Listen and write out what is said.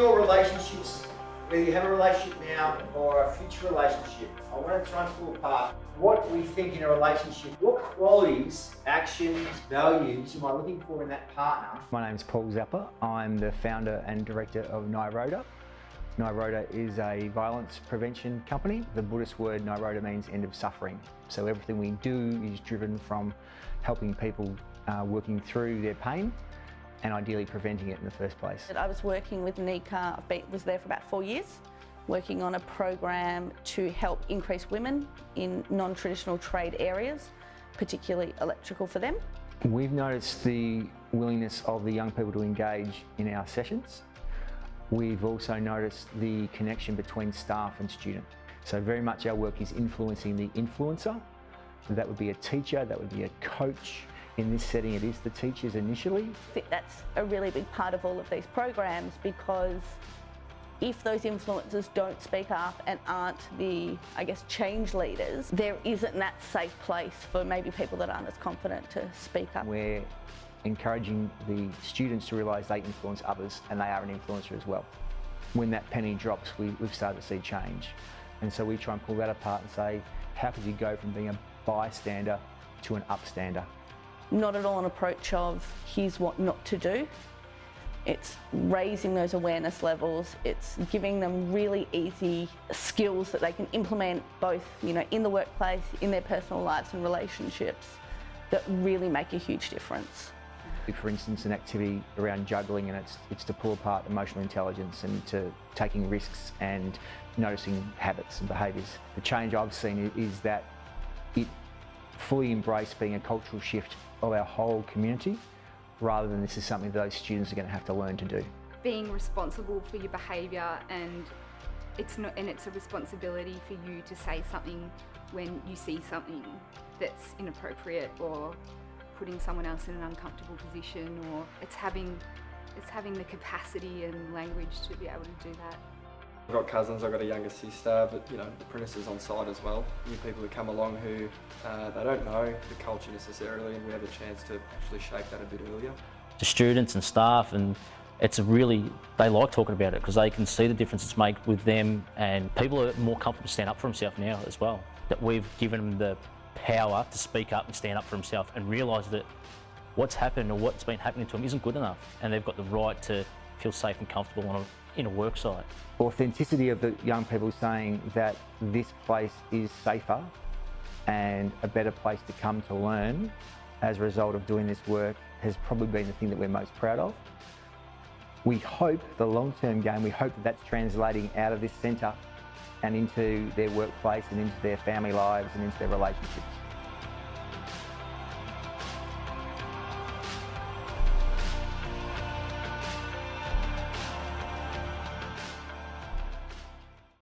your relationships, whether you have a relationship now or a future relationship, I want to try and pull apart what we think in a relationship. What qualities, actions, values am I looking for in that partner? My name is Paul Zappa. I'm the founder and director of Niroda. Niroda is a violence prevention company. The Buddhist word Niroda means end of suffering. So everything we do is driven from helping people working through their pain and ideally preventing it in the first place. I was working with Nika, was there for about 4 years, working on a program to help increase women in non-traditional trade areas, particularly electrical for them. We've noticed the willingness of the young people to engage in our sessions. We've also noticed the connection between staff and student. So very much our work is influencing the influencer. That would be a teacher, that would be a coach. In this setting, it is the teachers initially. I think that's a really big part of all of these programs, because if those influencers don't speak up and aren't the, I guess, change leaders, there isn't that safe place for maybe people that aren't as confident to speak up. We're encouraging the students to realise they influence others and they are an influencer as well. When that penny drops, we've started to see change. And so we try and pull that apart and say, how could you go from being a bystander to an upstander? Not at all an approach of here's what not to do. It's raising those awareness levels. It's giving them really easy skills that they can implement both, in the workplace, in their personal lives and relationships, that really make a huge difference. For instance, an activity around juggling, and it's to pull apart emotional intelligence and to taking risks and noticing habits and behaviours. The change I've seen is that it fully embraced being a cultural shift of our whole community, rather than this is something that those students are going to have to learn to do. Being responsible for your behaviour, and it's a responsibility for you to say something when you see something that's inappropriate or putting someone else in an uncomfortable position, or it's having the capacity and language to be able to do that. I've got cousins, I've got a younger sister, but the apprentices on site as well. New people who come along who they don't know the culture necessarily, and we have a chance to actually shape that a bit earlier. The students and staff, and they like talking about it because they can see the difference it's made with them, and people are more comfortable to stand up for themselves now as well. That we've given them the power to speak up and stand up for themselves and realise that what's happened or what's been happening to them isn't good enough, and they've got the right to feel safe and comfortable in a work site. Authenticity of the young people saying that this place is safer and a better place to come to learn as a result of doing this work has probably been the thing that we're most proud of. We hope the long-term game, we hope that that's translating out of this centre and into their workplace and into their family lives and into their relationships.